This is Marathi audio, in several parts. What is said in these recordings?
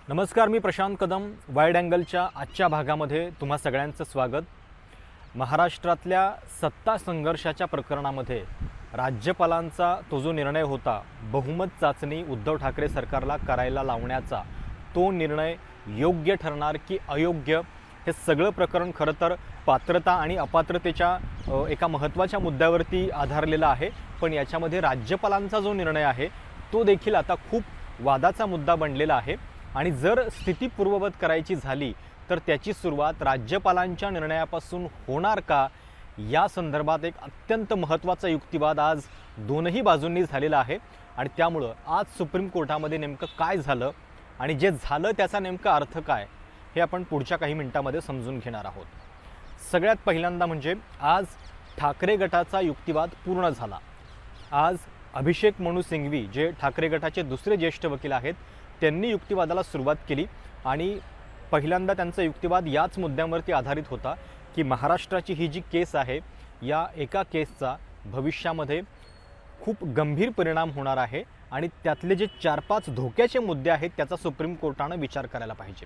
नमस्कार, मी प्रशांत कदम. वाईड अँगलच्या आजच्या भागामध्ये तुम्हा सगळ्यांचं स्वागत. महाराष्ट्रातल्या सत्ता संघर्षाच्या प्रकरणामध्ये राज्यपालांचा तो जो निर्णय होता, बहुमत चाचणी उद्धव ठाकरे सरकारला करायला लावण्याचा, तो निर्णय योग्य ठरणार की अयोग्य, हे सगळं प्रकरण खरं तर पात्रता आणि अपात्रतेच्या एका महत्त्वाच्या मुद्द्यावरती आधारलेलं आहे. पण याच्यामध्ये राज्यपालांचा जो निर्णय आहे तो देखील आता खूप वादाचा मुद्दा बनलेला आहे. आणि जर स्थिती पूर्ववत करायची झाली तर त्याची सुरुवात राज्यपालांच्या निर्णयापासून होणार का, या संदर्भात एक अत्यंत महत्त्वाचा युक्तिवाद आज दोनही बाजूंनी झालेला आहे. आणि त्यामुळं आज सुप्रीम कोर्टामध्ये नेमकं काय झालं आणि जे झालं त्याचा नेमका अर्थ काय, हे आपण पुढच्या काही मिनिटांमध्ये समजून घेणार आहोत. सगळ्यात पहिल्यांदा म्हणजे आज ठाकरे गटाचा युक्तिवाद पूर्ण झाला. आज अभिषेक मनू सिंघवी, जे ठाकरे गटाचे दुसरे ज्येष्ठ वकील आहेत, त्यांनी युक्तिवादाला सुरुवात केली. आणि पहिल्यांदा त्यांचा युक्तिवाद याच मुद्द्यांवरती आधारित होता की महाराष्ट्राची ही जी केस आहे, या एका केसचा भविष्यामध्ये खूप गंभीर परिणाम होणार आहे आणि त्यातले जे 4-5 धोक्याचे मुद्दे आहेत त्याचा सुप्रीम कोर्टानं विचार करायला पाहिजे.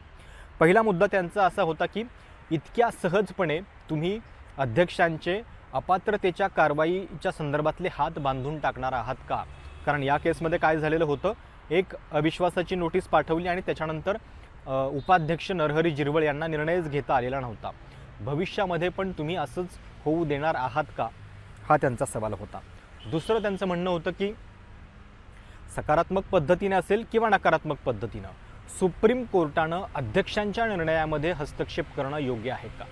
पहिला मुद्दा त्यांचा असा होता की इतक्या सहजपणे तुम्ही अध्यक्षांचे अपात्रतेच्या कारवाईच्या संदर्भातले हात बांधून टाकणार आहात का? कारण या केसमध्ये काय झालेलं होतं, एक अविश्वासाची नोटीस पाठवली आणि त्याच्यानंतर उपाध्यक्ष नरहरी झिरवळ यांना निर्णयच घेता आलेला नव्हता. भविष्यामध्ये पण तुम्ही असंच होऊ देणार आहात का, हा त्यांचा सवाल होता. दुसरं त्यांचं म्हणणं होतं की सकारात्मक पद्धतीने असेल किंवा नकारात्मक पद्धतीनं सुप्रीम कोर्टानं अध्यक्षांच्या निर्णयामध्ये हस्तक्षेप करणं योग्य आहे का?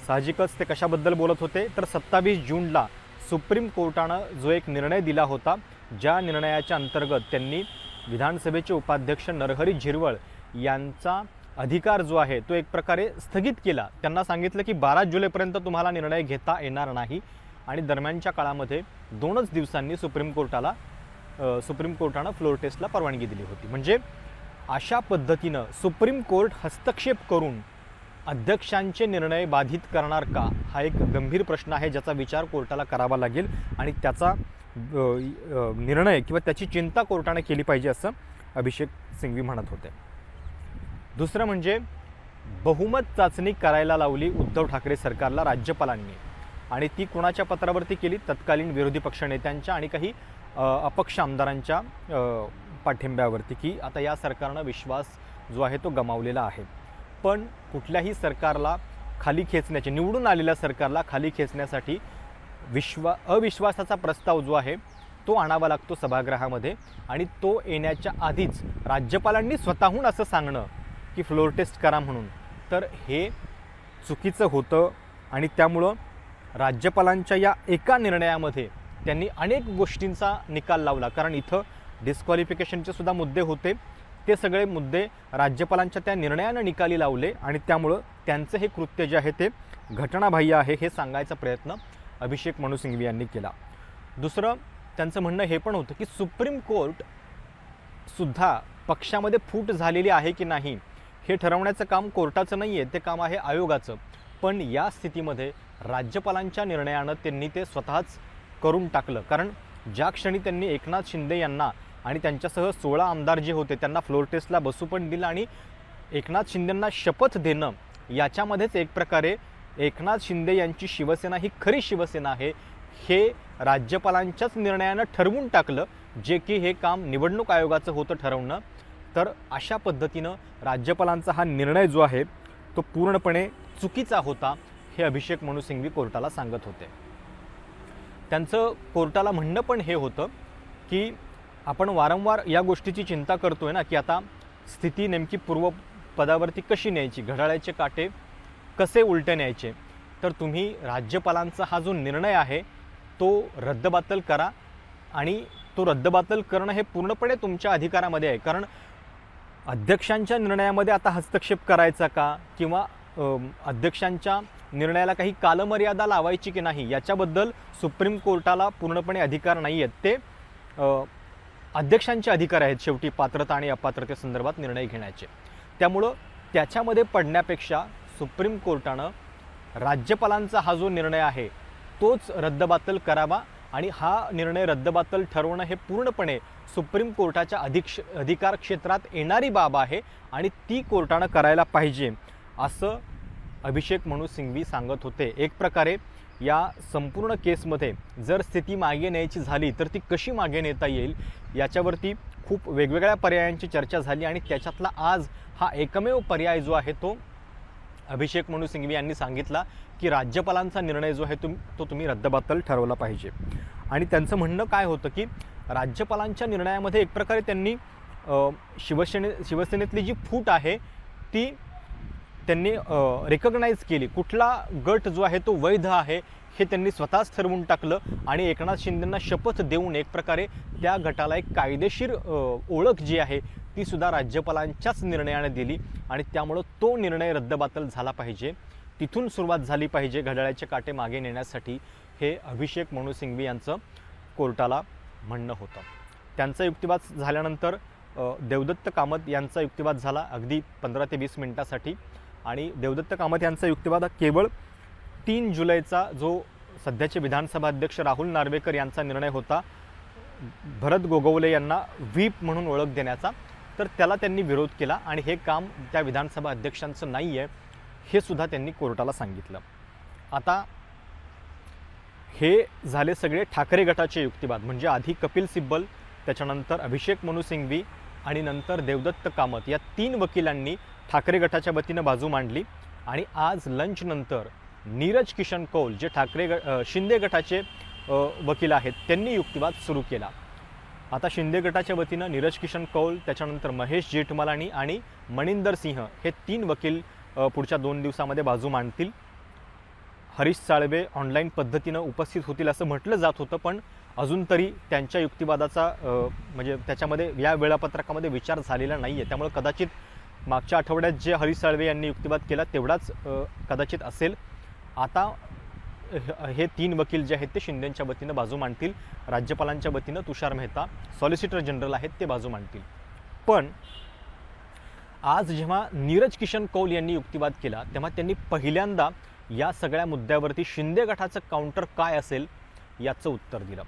साहजिकच ते कशाबद्दल बोलत होते तर 27 जूनला सुप्रीम कोर्टानं जो एक निर्णय दिला होता, ज्या निर्णयाच्या अंतर्गत त्यांनी विधानसभेचे उपाध्यक्ष नरहरी झिरवळ यांचा अधिकार जो आहे तो एक प्रकारे स्थगित केला. त्यांना सांगितलं की 12 जुलैपर्यंत तुम्हाला निर्णय घेता येणार नाही. आणि दरम्यानच्या काळामध्ये 2च दिवसांनी सुप्रीम कोर्टानं फ्लोर टेस्टला परवानगी दिली होती. म्हणजे अशा पद्धतीनं सुप्रीम कोर्ट हस्तक्षेप करून अध्यक्षांचे निर्णय बाधित करणार का, हा एक गंभीर प्रश्न आहे ज्याचा विचार कोर्टाला करावा लागेल आणि त्याचा निर्णय किंवा त्याची चिंता कोर्टाने केली पाहिजे, असं अभिषेक सिंघवी म्हणत होते. दुसरं म्हणजे बहुमत चाचणी करायला लावली उद्धव ठाकरे सरकारला राज्यपालांनी, आणि ती कोणाच्या पत्रावरती केली? तत्कालीन विरोधी पक्षनेत्यांच्या आणि काही अपक्ष आमदारांच्या पाठिंब्यावरती, की आता या सरकारनं विश्वास जो आहे तो गमावलेला आहे. पण कुठल्याही सरकारला खाली खेचण्याचे, निवडून आलेल्या सरकारला खाली खेचण्यासाठी अविश्वासाचा प्रस्ताव जो आहे तो आणावा लागतो सभागृहामध्ये. आणि तो येण्याच्या आधीच राज्यपालांनी स्वतःहून असं सांगणं की फ्लोर टेस्ट करा म्हणून, तर हे चुकीचं होतं. आणि त्यामुळं राज्यपालांच्या या एका निर्णयामध्ये त्यांनी अनेक गोष्टींचा निकाल लावला. कारण इथं डिस्क्वालिफिकेशनचे सुद्धा मुद्दे होते. ते सगळे मुद्दे राज्यपालांच्या त्या निर्णयानं निकाली लावले आणि त्यामुळं त्यांचं हे कृत्य जे आहे ते घटनाबाह्य आहे, हे सांगायचा प्रयत्न अभिषेक मनू सिंघवी यांनी केला. दुसरं त्यांचं म्हणणं हे पण होतं की सुप्रीम कोर्ट सुद्धा पक्षामध्ये फूट झालेली आहे की नाही हे ठरवण्याचं काम कोर्टाचं नाही आहे, ते काम आहे आयोगाचं. पण या स्थितीमध्ये राज्यपालांच्या निर्णयानं त्यांनी ते स्वतःच करून टाकलं. कारण ज्या क्षणी त्यांनी एकनाथ शिंदे यांना आणि त्यांच्यासह 16 आमदार जे होते त्यांना फ्लोर टेस्टला बसू पण दिलं आणि एकनाथ शिंदेंना शपथ देणं, याच्यामध्येच एक प्रकारे एकनाथ शिंदे यांची शिवसेना ही खरी शिवसेना आहे हे राज्यपालांच्याच निर्णयानं ठरवून टाकलं, जे की हे काम निवडणूक आयोगाचं होतं ठरवणं. तर अशा पद्धतीनं राज्यपालांचा हा निर्णय जो आहे तो पूर्णपणे चुकीचा होता, हे अभिषेक मनू सिंघवी कोर्टाला सांगत होते. त्यांचं कोर्टाला म्हणणं पण हे होतं की आपण वारंवार या गोष्टीची चिंता करतोय ना की आता स्थिती नेमकी पूर्वपदावरती कशी न्यायची, घड्याळाचे काटे कसे उलटे न्यायचे. तर तुम्ही राज्यपालांचा हा जो निर्णय आहे तो रद्दबातल करा. आणि तो रद्दबातल करणं हे पूर्णपणे तुमच्या अधिकारामध्ये आहे. कारण अध्यक्षांच्या निर्णयामध्ये आता हस्तक्षेप करायचा का, किंवा अध्यक्षांच्या निर्णयाला काही कालमर्यादा लावायची की नाही, याच्याबद्दल सुप्रीम कोर्टाला पूर्णपणे अधिकार नाही आहेत. ते अध्यक्षांचे अधिकार आहेत शेवटी पात्रता आणि अपात्रतेसंदर्भात निर्णय घेण्याचे. त्यामुळं त्याच्यामध्ये पडण्यापेक्षा सुप्रीम कोर्टानं राज्यपालांचा हा जो निर्णय आहे तोच रद्दबातल करावा आणि हा निर्णय रद्दबातल ठरवणं हे पूर्णपणे सुप्रीम कोर्टाच्या अधिकार क्षेत्रात येणारी बाब आहे आणि ती कोर्टानं करायला पाहिजे असं अभिषेक मनु सिंघवी सांगत होते। एक प्रकारे या संपूर्ण केसमध्ये जर स्थिती मागे न्यायची झाली तर ती कशी मागे नेता येईल याच्यावरती खूप वेगवेगळ्या पर्यायांची चर्चा झाली आणि त्याच्यातला आज हा एकमेव पर्याय जो आहे तो अभिषेक मनु सिंघवी यांनी सांगितला की राज्यपालांचा निर्णय जो आहे तो तुम्ही रद्दबातल ठरवला पाहिजे। आणि त्यांचं म्हणणं काय होतं की राज्यपालांच्या निर्णयामध्ये एक प्रकारे त्यांनी शिवसेनेतली जी फूट आहे ती त्यांनी रिकग्नाइज केली। कुठला गट जो आहे तो वैध आहे हे त्यांनी स्वतःच ठरवून टाकलं आणि एकनाथ शिंदेंना शपथ देऊन एक प्रकारे त्या गटाला एक कायदेशीर ओळख जी आहे ती सुद्धा राज्यपालांच्याच निर्णयाने दिली आणि त्यामुळे तो निर्णय रद्दबातल झाला पाहिजे, तिथून सुरुवात झाली पाहिजे घड्याळाचे काटे मागे नेण्यासाठी, हे अभिषेक मनु सिंघवी यांचं कोर्टाला म्हणणं होतं। त्यांचा युक्तिवाद झाल्यानंतर देवदत्त कामत यांचा युक्तिवाद झाला अगदी 15 ते 20 मिनिटांसाठी आणि देवदत्त कामत यांचा युक्तिवाद केवळ 3 जुलैचा जो सध्याचे विधानसभा अध्यक्ष राहुल नार्वेकर यांचा निर्णय होता भरत गोगवले यांना व्हीप म्हणून ओळख देण्याचा, तर त्याला त्यांनी विरोध केला आणि हे काम त्या विधानसभा अध्यक्षांचं नाही आहे हे सुद्धा त्यांनी कोर्टाला सांगितलं। आता हे झाले सगळे ठाकरे गटाचे युक्तिवाद, म्हणजे आधी कपिल सिब्बल, त्याच्यानंतर अभिषेक मनु सिंघवी आणि नंतर देवदत्त कामत या 3 वकिलांनी ठाकरे गटाच्या वतीनं बाजू मांडली आणि आज लंच नंतर नीरज किशन कौल जे शिंदे गटाचे वकील आहेत त्यांनी युक्तिवाद सुरू केला। आता शिंदे गटाच्या वतीनं नीरज किशन कौल, त्याच्यानंतर महेश जेठमलानी आणि मणिंदर सिंह हे 3 वकील पुढच्या 2 दिवसामध्ये बाजू मांडतील। हरीश साळवे ऑनलाईन पद्धतीनं उपस्थित होतील असं म्हटलं जात होतं, पण अजून तरी त्यांच्या युक्तिवादाचा म्हणजे त्याच्यामध्ये या वेळापत्रकामध्ये विचार झालेला नाही आहे, त्यामुळे कदाचित मागच्या आठवड्यात जे हरीश साळवे यांनी युक्तिवाद केला तेवढाच कदाचित असेल। आता हे 3 वकील जे आहेत ते शिंदेंच्या वतीनं बाजू मांडतील, राज्यपालांच्या वतीनं तुषार मेहता सॉलिसिटर जनरल आहेत ते बाजू मांडतील। पण आज जेव्हा नीरज किशन कौल यांनी युक्तिवाद केला तेव्हा त्यांनी पहिल्यांदा या सगळ्या मुद्द्यावरती शिंदे गटाचं काउंटर काय असेल याचं उत्तर दिलं।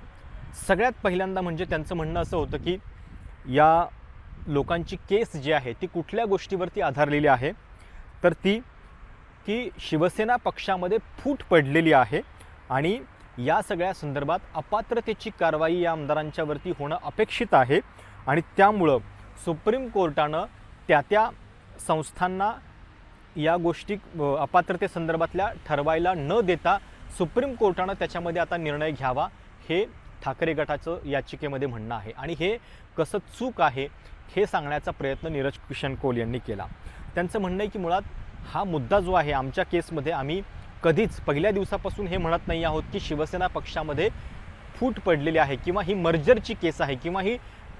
सगळ्यात पहिल्यांदा म्हणजे त्यांचं म्हणणं असं होतं की या लोकांची केस जी आहे ती कुठल्या गोष्टीवरती आधारलेली आहे, तर ती की शिवसेना पक्षामध्ये फूट पडलेली आहे आणि या सगळ्या संदर्भात अपात्रतेची कारवाई या आमदारांच्यावरती होणं अपेक्षित आहे आणि त्यामुळं सुप्रीम कोर्टानं त्या संस्थांना या गोष्टी अपात्रतेसंदर्भातल्या ठरवायला न देता सुप्रीम कोर्टानं त्याच्यामध्ये आता निर्णय घ्यावा, हे ठाकरे गटाचं याचिकेमध्ये म्हणणं आहे आणि हे कसं चूक आहे हे सांगण्याचा प्रयत्न नीरज किशन कौल यांनी केला। त्यांचं म्हणणं आहे की मुळात हा मुद्दा जो आहे आमच्या केसमध्ये आम्ही कधीच पहिल्या दिवसापासून हे म्हणत नाही आहोत की शिवसेना पक्षामध्ये फूट पडलेली आहे किंवा ही मर्जरची केस आहे किंवा ही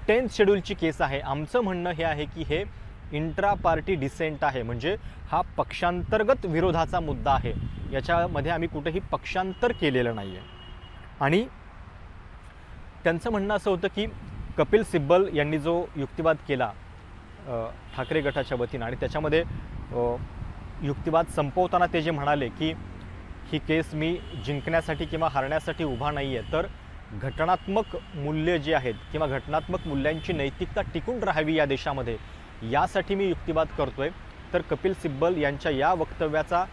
10th शेड्यूलची केस आहे। आमचं म्हणणं हे आहे की हे इंट्रा पार्टी डिसेंट आहे, म्हणजे हा पक्षांतर्गत विरोधाचा मुद्दा आहे, याच्यामध्ये आम्ही कुठेही पक्षांतर केलेलं नाही आहे। आणि त्यांचं म्हणणं असं होतं की कपिल सिब्बल यांनी जो युक्तिवाद केला ठाकरे गटाच्या वतीनं आणि त्याच्यामध्ये युक्तिवाद संपवताना ते जे म्हणाले की ही केस मी जिंकण्यासाठी किंवा हारण्यासाठी उभा नाही आहे, तर घटनात्मक मूल्य जी आहेत किंवा घटनात्मक मूल्यांची नैतिकता टिकून राहावी या देशामध्ये यासाठी मी युक्तिवाद करतोय। तर कपिल सिब्बल यांच्या या वक्तव्याचा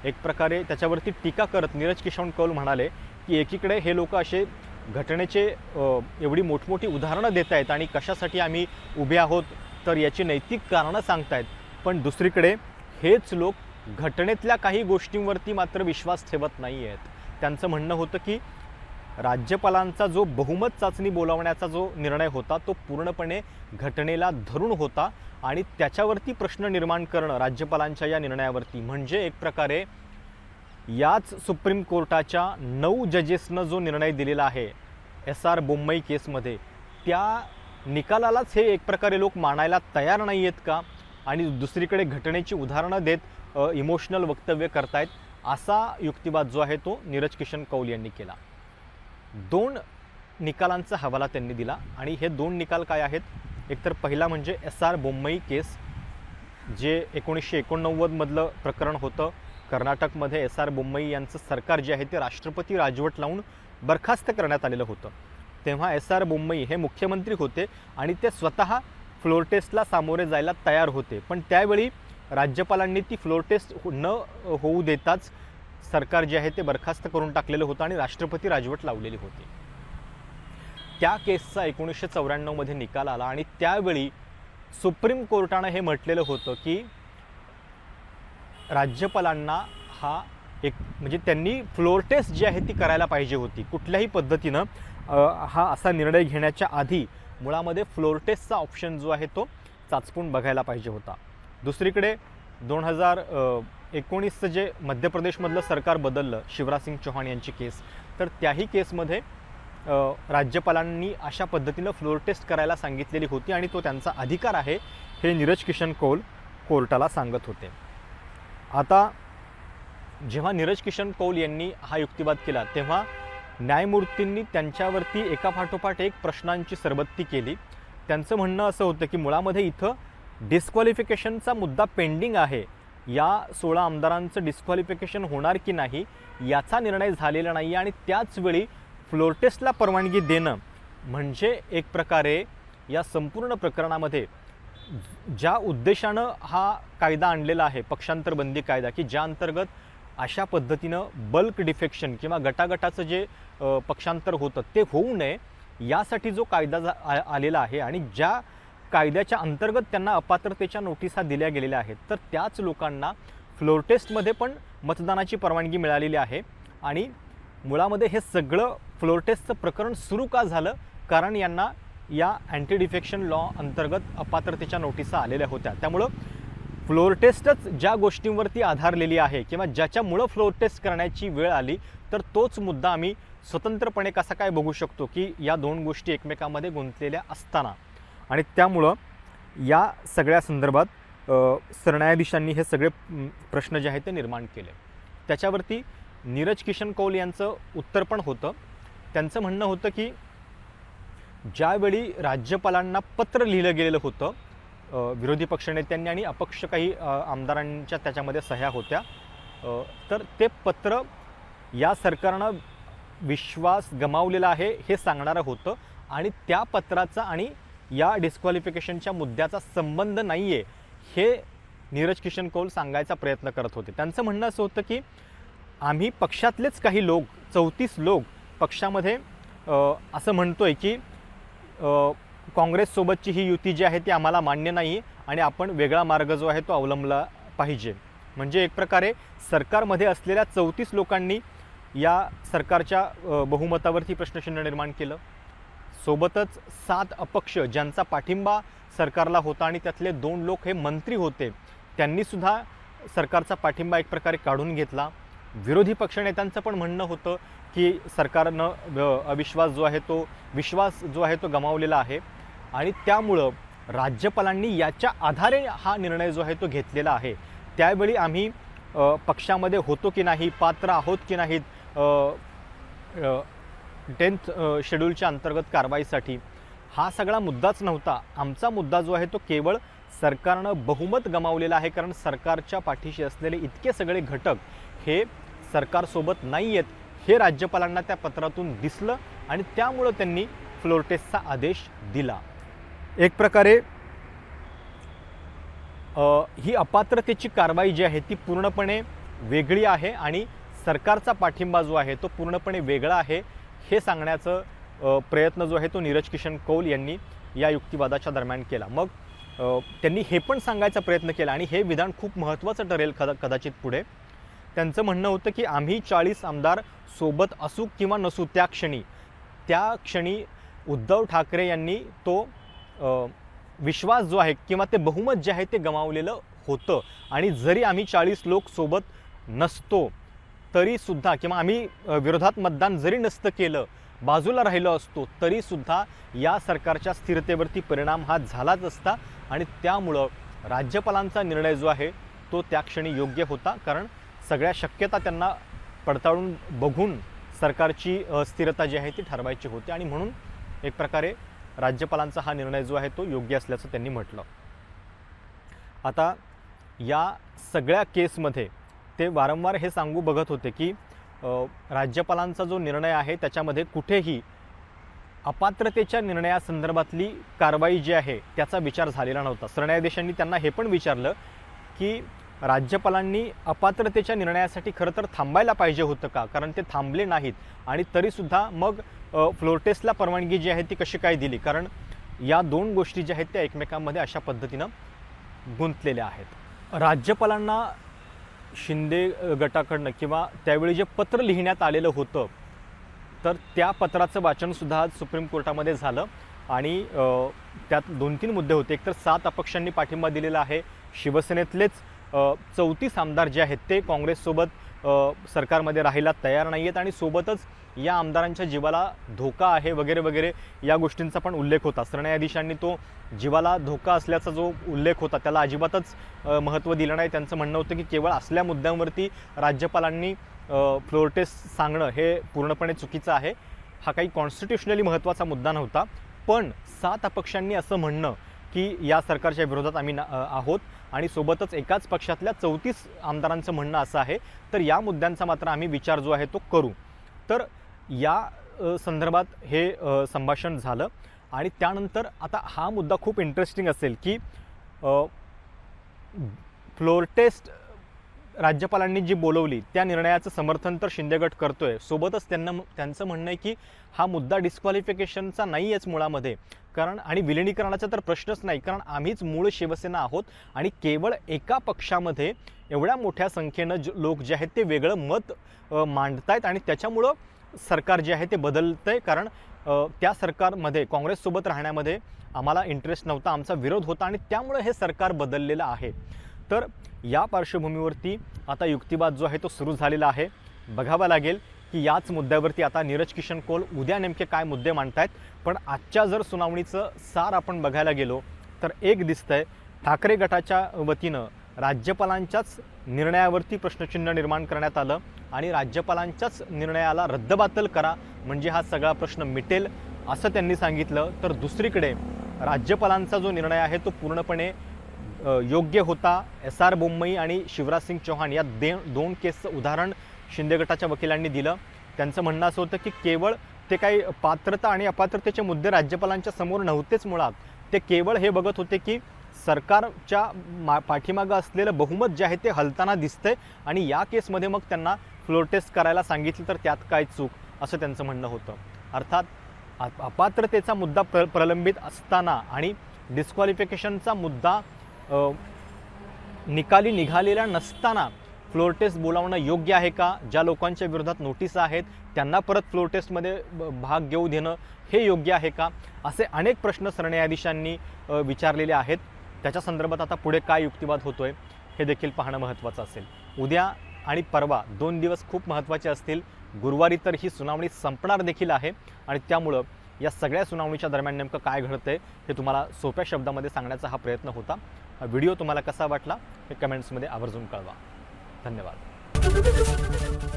एक प्रकारे त्याच्यावरती टीका करत नीरज किशन कौल म्हणाले की एकीकडे हे लोक असे घटनेचे एवढी मोठमोठी उदाहरणं देत आहेत आणि कशासाठी आम्ही उभे आहोत तर याची नैतिक कारणं सांगतायत, पण दुसरीकडे हेच लोक घटनेतल्या काही गोष्टींवरती मात्र विश्वास ठेवत नाही आहेत। त्यांचं म्हणणं होतं की राज्यपालांचा जो बहुमत चाचणी बोलावण्याचा जो निर्णय होता तो पूर्णपणे घटनेला धरून होता आणि त्याच्यावरती प्रश्न निर्माण करणं राज्यपालांच्या या निर्णयावरती म्हणजे एक प्रकारे याच सुप्रीम कोर्टाच्या 9 जजेसनं जो निर्णय दिलेला आहे SR बोम्मई केसमध्ये त्या निकालालाच हे एक प्रकारे लोक मानायला तयार नाही आहेत का आणि दुसरीकडे घटनेची उदाहरणं देत इमोशनल वक्तव्य करतायत, असा युक्तिवाद जो आहे तो नीरज किशन कौल यांनी केला। 2 निकालांचा हवाला त्यांनी दिला आणि हे 2 निकाल काय आहेत, एकतर पहिला म्हणजे SR बोम्मई केस जे 1989 मधलं प्रकरण होतं। कर्नाटकमध्ये SR बोम्मई यांचं सरकार जे आहे ते राष्ट्रपती राजवट लावून बरखास्त करण्यात आलेलं होतं. तेव्हा SR बोम्मई हे मुख्यमंत्री होते आणि ते स्वतः फ्लोअर टेस्टला सामोरे जायला तयार होते. पण त्यावेळी राज्यपालांनी ती फ्लोअर टेस्ट न होऊ देताच सरकार जे आहे ते बरखास्त करून टाकलेलं होतं आणि राष्ट्रपती राजवट लावलेली होती. त्या केसचा 1994 मध्ये निकाल आला आणि त्यावेळी सुप्रीम कोर्टानं हे म्हटलेलं होतं की राज्यपालांना हा एक म्हणजे त्यांनी फ्लोअर टेस्ट जी आहे ती करायला पाहिजे होती. कुठल्याही पद्धतीनं हा असा निर्णय घेण्याच्या आधी मुळामध्ये फ्लोअर टेस्टचा ऑप्शन जो आहे तो चाचपून बघायला पाहिजे होता. दुसरीकडे 2019चं जे मध्य प्रदेशमधलं सरकार बदललं, शिवराज सिंग चौहान यांची केस, तर त्याही केसमध्ये राज्यपालांनी अशा पद्धतीनं फ्लोअर टेस्ट करायला सांगितलेली होती आणि तो त्यांचा अधिकार आहे हे नीरज किशन कौल कोर्टाला सांगत होते. आता जेव्हा नीरज किशन कौल यांनी हा युक्तिवाद केला तेव्हा न्यायमूर्तींनी त्यांच्यावरती एकापाठोपाठ एक प्रश्नांची सरबत्ती केली. त्यांचं म्हणणं असं होतं की मुळामध्ये इथं डिस्क्वालिफिकेशनचा मुद्दा पेंडिंग आहे. या 16 आमदारांचं डिस्क्वालिफिकेशन होणार की नाही याचा निर्णय झालेला नाही आणि त्याचवेळी फ्लोअर टेस्टला परवानगी देणं म्हणजे एक प्रकारे या संपूर्ण प्रकरणामध्ये ज्या उद्देशानं हा कायदा आणलेला आहे, पक्षांतरबंदी कायदा, की ज्या अंतर्गत अशा पद्धतीनं बल्क डिफेक्शन किंवा गटागटाचं जे पक्षांतर होतं ते होऊ नये यासाठी जो कायदा आलेला आहे आणि ज्या कायद्याच्या अंतर्गत त्यांना अपात्रतेच्या नोटिसा दिल्या गेलेल्या आहेत, तर त्याच लोकांना फ्लोअर टेस्टमध्ये पण मतदानाची परवानगी मिळालेली आहे. आणि मुळामध्ये हे सगळं फ्लोअर टेस्टचं प्रकरण सुरू का झालं, कारण यांना या अँटी डिफेक्शन लॉ अंतर्गत अपात्रतेच्या नोटिसा आलेल्या होत्या. त्यामुळं फ्लोअर टेस्टच ज्या गोष्टींवरती आधारलेली आहे किंवा ज्याच्यामुळं फ्लोअर टेस्ट करण्याची वेळ आली, तर तोच मुद्दा आम्ही स्वतंत्रपणे कसा काय बघू शकतो की या दोन गोष्टी एकमेकांमध्ये गुंतलेल्या असताना. आणि त्यामुळं या सगळ्या संदर्भात सरन्यायाधीशांनी हे सगळे प्रश्न जे आहेत ते निर्माण केले. त्याच्यावरती नीरज किशन कौल यांचं उत्तर पण होतं. त्यांचं म्हणणं होतं की ज्यावेळी राज्यपालांना पत्र लिहिलं गेलेलं होतं विरोधी पक्षनेत्यांनी आणि अपक्ष काही आमदारांच्या त्याच्यामध्ये सह्या होत्या, तर ते पत्र या सरकारनं विश्वास गमावलेला आहे हे सांगणारं होतं आणि त्या पत्राचा आणि या डिस्क्वालिफिकेशनच्या मुद्द्याचा संबंध नाही आहे हे नीरज किशन कौल सांगायचा प्रयत्न करत होते. त्यांचं म्हणणं असं होतं की आम्ही पक्षातलेच काही लोक 34 लोक पक्षामध्ये असं म्हणतोय की काँग्रेससोबतची ही युती जी आहे ती आम्हाला मान्य नाही आणि आपण वेगळा मार्ग जो आहे तो अवलंबला पाहिजे. म्हणजे एक प्रकारे सरकारमध्ये असलेल्या 34 लोकांनी या सरकारच्या बहुमतावरती प्रश्नचिन्ह निर्माण केलं. सोबतच 7 अपक्ष ज्यांचा पाठिंबा सरकारला होता आणि त्यातले 2 लोक हे मंत्री होते, त्यांनीसुद्धा सरकारचा पाठिंबा एक प्रकारे काढून घेतला. विरोधी पक्षनेत्यांचं पण म्हणणं होतं की सरकारनं अविश्वास जो आहे तो विश्वास जो आहे तो गमावलेला आहे आणि त्यामुळं राज्यपालांनी याच्या आधारे हा निर्णय जो आहे तो घेतलेला आहे. त्यावेळी आम्ही पक्षामध्ये होतो की नाही, पात्र आहोत की नाहीत 10th शेड्यूलच्या अंतर्गत कारवाईसाठी, हा सगळा मुद्दाच नव्हता. आमचा मुद्दा जो आहे तो केवळ सरकारनं बहुमत गमावलेला आहे, कारण सरकारच्या पाठीशी असलेले इतके सगळे घटक हे सरकारसोबत नाही आहेत हे राज्यपालांना त्या पत्रातून दिसलं आणि त्यामुळं त्यांनी फ्लोअर टेस्टचा आदेश दिला. एक प्रकारे ही अपात्रतेची कारवाई जी आहे ती पूर्णपणे वेगळी आहे आणि सरकारचा पाठिंबा जो आहे तो पूर्णपणे वेगळा आहे हे सांगण्याचा प्रयत्न जो आहे तो नीरज किशन कौल यांनी या युक्तिवादाच्या दरम्यान केला. मग त्यांनी हे पण सांगायचा प्रयत्न केला आणि हे विधान खूप महत्त्वाचं ठरेल कदाचित पुढे. त्यांचं म्हणणं होतं की आम्ही 40 आमदार सोबत असू किंवा नसू त्या क्षणी उद्धव ठाकरे यांनी तो विश्वास जो आहे किंवा ते बहुमत जे आहे ते गमावलेलं होतं आणि जरी आम्ही 40 लोक सोबत नसतो तरीसुद्धा किंवा आम्ही विरोधात मतदान जरी नसतं केलं, बाजूला राहिलो असतो तरीसुद्धा या सरकारच्या स्थिरतेवरती परिणाम हा झालाच असता आणि त्यामुळं राज्यपालांचा निर्णय जो आहे तो त्या क्षणी योग्य होता, कारण सगळ्या शक्यता त्यांना पडताळून बघून सरकारची स्थिरता जी आहे ती ठरवायची होती आणि म्हणून एक प्रकारे राज्यपालांचा हा निर्णय जो आहे तो योग्य असल्याचं त्यांनी म्हटलं. आता या सगळ्या केसमध्ये ते वारंवार हे सांगू बघत होते की राज्यपालांचा जो निर्णय आहे त्याच्यामध्ये कुठेही अपात्रतेच्या निर्णयासंदर्भातली कारवाई जी आहे त्याचा विचार झालेला नव्हता. सरन्यायाधीशांनी त्यांना हे पण विचारलं की राज्यपालांनी अपात्रतेच्या निर्णयासाठी खरं तर थांबायला पाहिजे होतं का, कारण ते थांबले नाहीत आणि तरीसुद्धा मग फ्लोर टेस्टला परवानगी जी आहे ती कशी काय दिली, कारण या दोन गोष्टी ज्या आहेत त्या एकमेकांमध्ये अशा पद्धतीनं गुंतलेल्या आहेत. राज्यपालांना शिंदे गटाकडनं किंवा त्यावेळी जे पत्र लिहिण्यात आलेलं होतं तर त्या पत्राचं वाचनसुद्धा आज सुप्रीम कोर्टामध्ये झालं आणि त्यात 2-3 मुद्दे होते. एकतर 7 अपक्षांनी पाठिंबा दिलेला आहे, शिवसेनेतलेच 34 आमदार जे आहेत ते काँग्रेससोबत सरकारमध्ये राहायला तयार नाही आहेत आणि सोबतच या आमदारांच्या जीवाला धोका आहे वगैरे वगैरे या गोष्टींचा पण उल्लेख होता. सरन्यायाधीशांनी तो जीवाला धोका असल्याचा जो उल्लेख होता त्याला अजिबातच महत्त्व दिलं नाही. त्यांचं म्हणणं होतं की केवळ असल्या मुद्द्यांवरती राज्यपालांनी फ्लोर टेस्ट सांगणं हे पूर्णपणे चुकीचं आहे. हा काही कॉन्स्टिट्युशनली महत्त्वाचा मुद्दा नव्हता. पण 7 अपक्षांनी असं म्हणणं की या सरकारच्या विरोधात आम्ही आहोत आणि सोबतच एकाच पक्षातल्या 34 आमदारांचं म्हणणं असं आहे, तर या मुद्द्यांचा मात्र आम्ही विचार जो आहे तो करू. तर या संदर्भात हे संभाषण झालं आणि त्यानंतर आता हा मुद्दा खूप इंटरेस्टिंग असेल की फ्लोर टेस्ट राज्यपालांनी जी बोलवली त्या निर्णयाचं समर्थन तर शिंदे गट करतोय, सोबतच त्यांचं म्हणणं आहे की हा मुद्दा डिस्क्वालिफिकेशनचा नाही आहेच मुळामध्ये, कारण आणि विलिनीकरणाचा तर प्रश्नच नाही, कारण आम्हीच मूळ शिवसेना आहोत आणि केवळ एका पक्षामध्ये एवढ्या मोठ्या संख्येनं लोक जे आहेत ते वेगळं मत मांडतायत आणि त्याच्यामुळं सरकार जे आहे ते बदलतंय, कारण त्या सरकारमध्ये काँग्रेससोबत राहण्यामध्ये आम्हाला इंटरेस्ट नव्हता, आमचा विरोध होता आणि त्यामुळं हे सरकार बदललेलं आहे. तर या पार्श्वभूमीवरती आता युक्तिवाद जो आहे तो सुरू झालेला आहे. बघावं लागेल की याच मुद्द्यावरती आता नीरज किशन कौल उद्या नेमके काय मुद्दे मांडतायत. पण आजच्या जर सुनावणीचं सार आपण बघायला गेलो तर एक दिसतंय, ठाकरे गटाच्या वतीनं राज्यपालांच्याच निर्णयावरती प्रश्नचिन्ह निर्माण करण्यात आलं आणि राज्यपालांच्याच निर्णयाला रद्दबातल करा म्हणजे हा सगळा प्रश्न मिटेल असं त्यांनी सांगितलं. तर दुसरीकडे राज्यपालांचा जो निर्णय आहे तो पूर्णपणे योग्य होता. SR बोम्मई आणि शिवराज सिंग चौहान या 2 केसचं उदाहरण शिंदे गटाच्या वकिलांनी दिलं. त्यांचं म्हणणं असं होतं की केवळ ते काही पात्रता आणि अपात्रतेचे मुद्दे राज्यपालांच्या समोर नव्हतेच, मुळात ते केवळ हे बघत होते की सरकारच्या पाठीमागं असलेलं बहुमत जे आहे ते हलताना दिसतंय आणि या केसमध्ये मग त्यांना फ्लोर टेस्ट करायला सांगितलं तर त्यात काय चूक, असं त्यांचं म्हणणं होतं. अर्थात अपात्रतेचा मुद्दा प्रलंबित असताना आणि डिस्क्वालिफिकेशनचा मुद्दा निकाली निघालेला नसताना फ्लोर टेस्ट बोलावणं योग्य आहे का? ज्या लोकांच्या विरोधात नोटीस आहेत त्यांना परत फ्लोर टेस्टमध्ये भाग घेऊ देणं हे योग्य आहे का? असे अनेक प्रश्न सरन्यायाधीशांनी विचारलेले आहेत. त्याच्या संदर्भात आता पुढे काय युक्तिवाद होतोय हे देखील पाहणं महत्त्वाचं असेल. उद्या आणि परवा 2 दिवस खूप महत्त्वाचे असतील. गुरुवारी तर ही सुनावणी संपणार देखील आहे आणि त्यामुळं या सगळ्या सुनावणीच्या दरम्यान नेमकं काय घडतंय हे तुम्हाला सोप्या शब्दामध्ये सांगण्याचा हा प्रयत्न होता. हा व्हिडिओ तुम्हाला कसा वाटला हे कमेंट्समध्ये आवर्जून कळवा. धन्यवाद.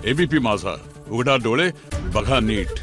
एबीपी माझा, उघडा डोळे बघा नीट.